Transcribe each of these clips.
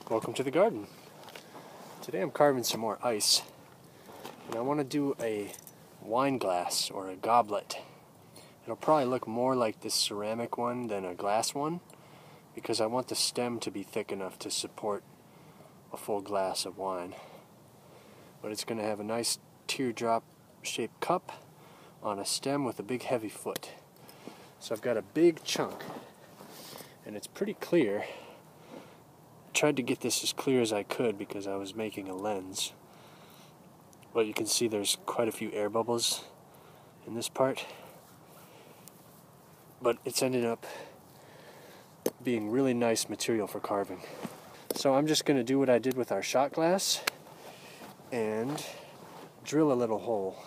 Welcome to the garden. Today I'm carving some more ice, and I want to do a wine glass or a goblet. It'll probably look more like this ceramic one than a glass one because I want the stem to be thick enough to support a full glass of wine. But it's going to have a nice teardrop shaped cup on a stem with a big heavy foot. So I've got a big chunk and it's pretty clear. I tried to get this as clear as I could because I was making a lens. But you can see there's quite a few air bubbles in this part. But it's ended up being really nice material for carving. So I'm just going to do what I did with our shot glass and drill a little hole,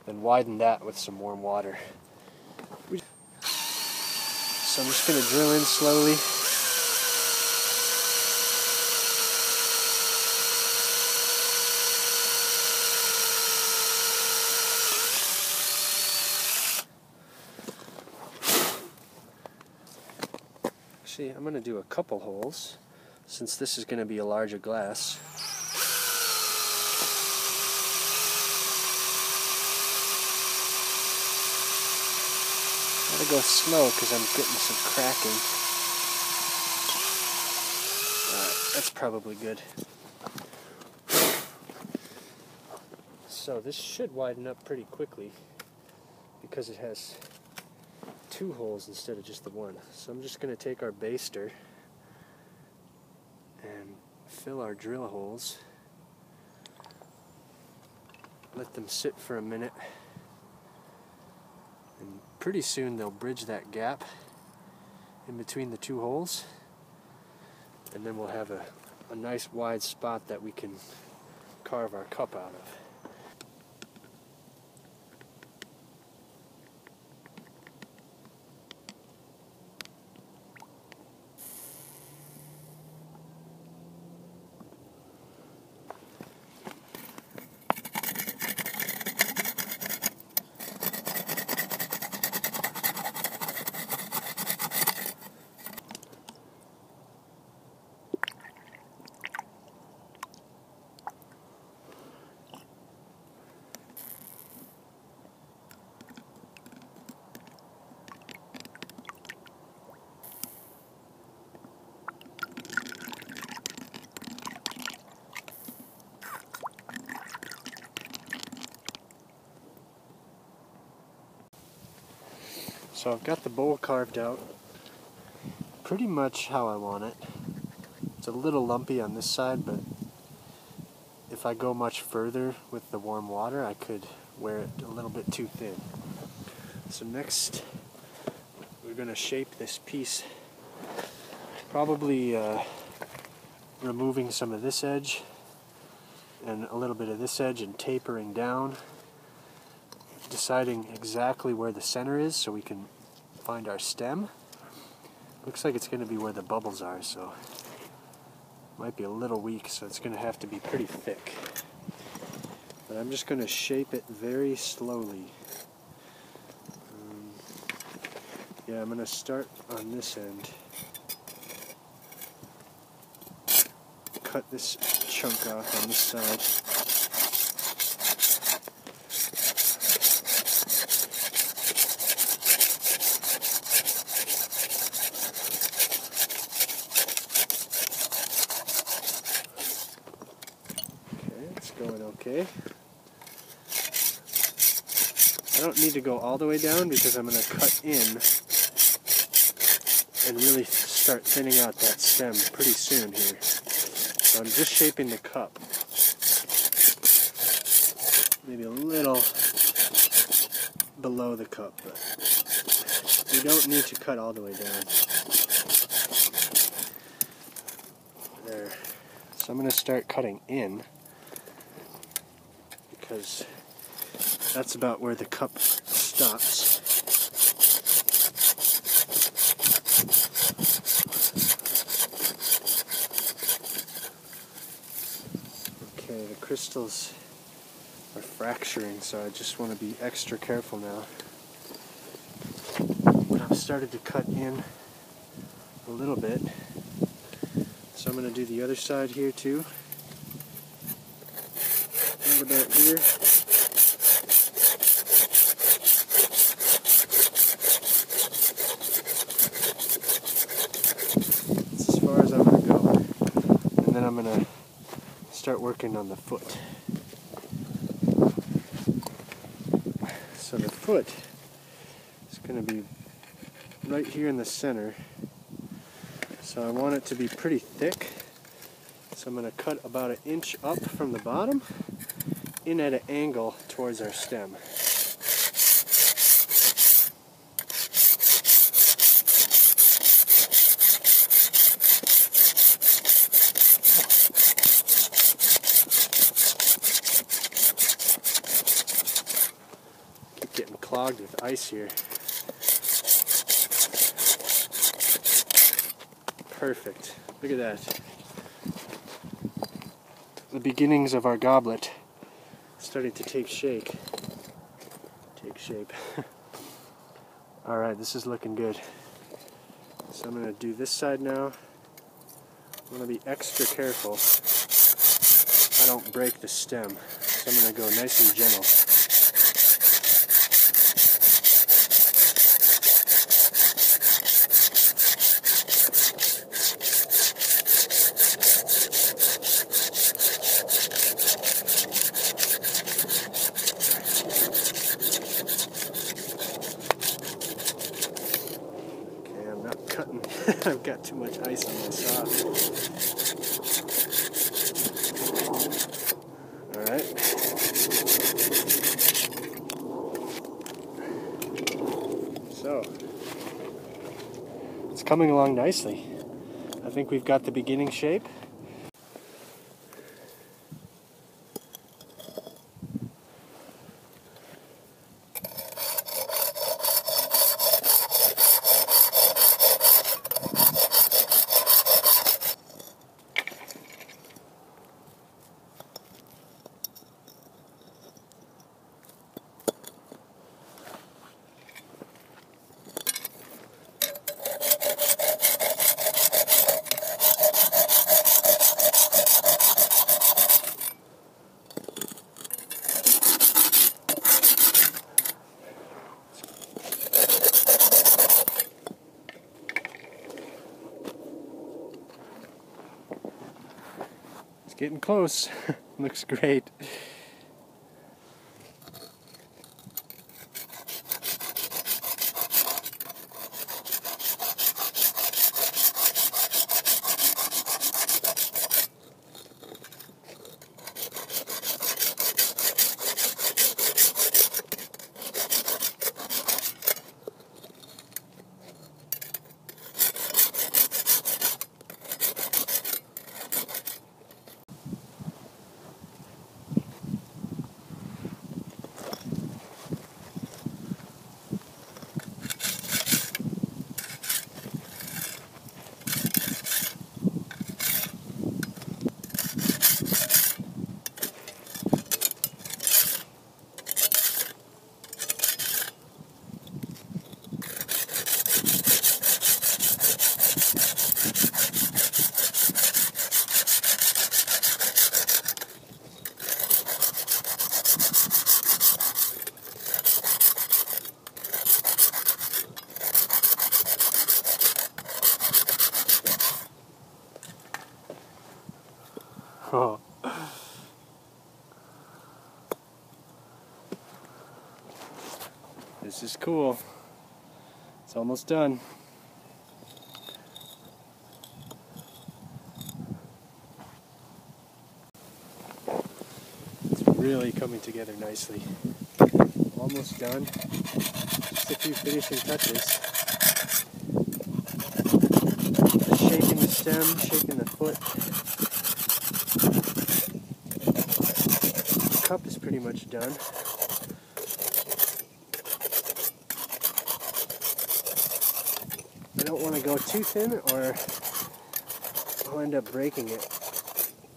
then widen that with some warm water. So I'm just going to drill in slowly. Actually, I'm going to do a couple holes since this is going to be a larger glass. Gotta go slow because I'm getting some cracking. Alright, that's probably good. So this should widen up pretty quickly because it has two holes instead of just the one. So I'm just going to take our baster and fill our drill holes. Let them sit for a minute. And pretty soon they'll bridge that gap in between the two holes, and then we'll have a nice wide spot that we can carve our cup out of. So I've got the bowl carved out pretty much how I want it. It's a little lumpy on this side, but if I go much further with the warm water, I could wear it a little bit too thin. So next, we're going to shape this piece, probably removing some of this edge and a little bit of this edge and tapering down, deciding exactly where the center is so we can find our stem. Looks like it's going to be where the bubbles are, so it might be a little weak, so it's going to have to be pretty thick. But I'm just going to shape it very slowly. Yeah, I'm going to start on this end. Cut this chunk off on this side. Going okay. I don't need to go all the way down because I'm going to cut in and really start thinning out that stem pretty soon here. So I'm just shaping the cup. Maybe a little below the cup, but you don't need to cut all the way down. There. So I'm going to start cutting in, because that's about where the cup stops. Okay, the crystals are fracturing, so I just want to be extra careful now. I've started to cut in a little bit, So I'm going to do the other side here too. Right about here. That's as far as I'm going to go. And then I'm going to start working on the foot. So the foot is going to be right here in the center. So I want it to be pretty thick. So I'm going to cut about 1 inch up from the bottom in at an angle towards our stem. Keep getting clogged with ice here. Perfect. Look at that. The beginnings of our goblet starting to take shape. Alright, this is looking good. So I'm going to do this side now. I'm going to be extra careful I don't break the stem. So I'm going to go nice and gentle. I've got too much ice on my saw. Alright. So, it's coming along nicely. I think we've got the beginning shape. Getting close. Looks great. Oh. This is cool. It's almost done. It's really coming together nicely. Almost done. Just a few finishing touches. Shaking the stem, shaking the foot. The cup is pretty much done. I don't want to go too thin or I'll end up breaking it.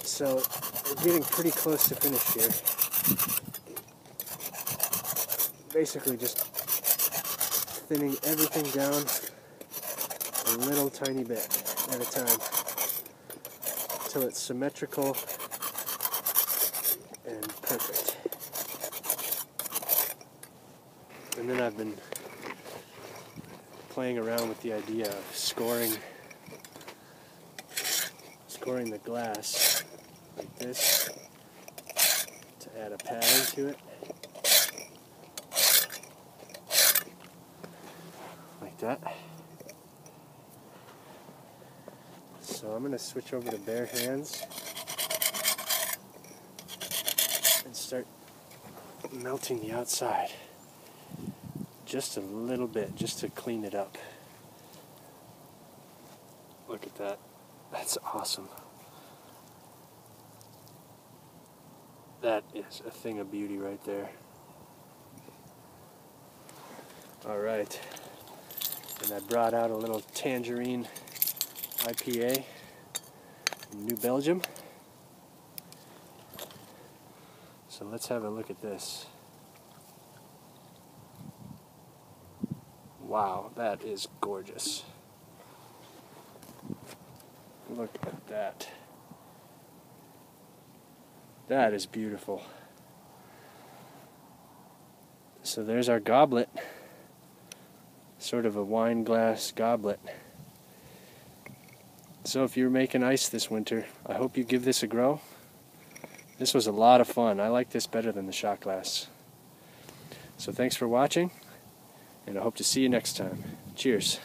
So we're getting pretty close to finish here. Basically just thinning everything down a little tiny bit at a time. until it's symmetrical and perfect. And then I've been playing around with the idea of scoring the glass like this to add a pattern to it. Like that. So I'm going to switch over to bare hands and start melting the outside just a little bit, just to clean it up. Look at that. That's awesome. That is a thing of beauty right there. Alright. And I brought out a little tangerine IPA from New Belgium. So let's have a look at this. Wow, that is gorgeous. Look at that. That is beautiful. So there's our goblet. Sort of a wine glass goblet. So if you're making ice this winter, I hope you give this a go. This was a lot of fun. I like this better than the shot glass. So thanks for watching, and I hope to see you next time. Cheers.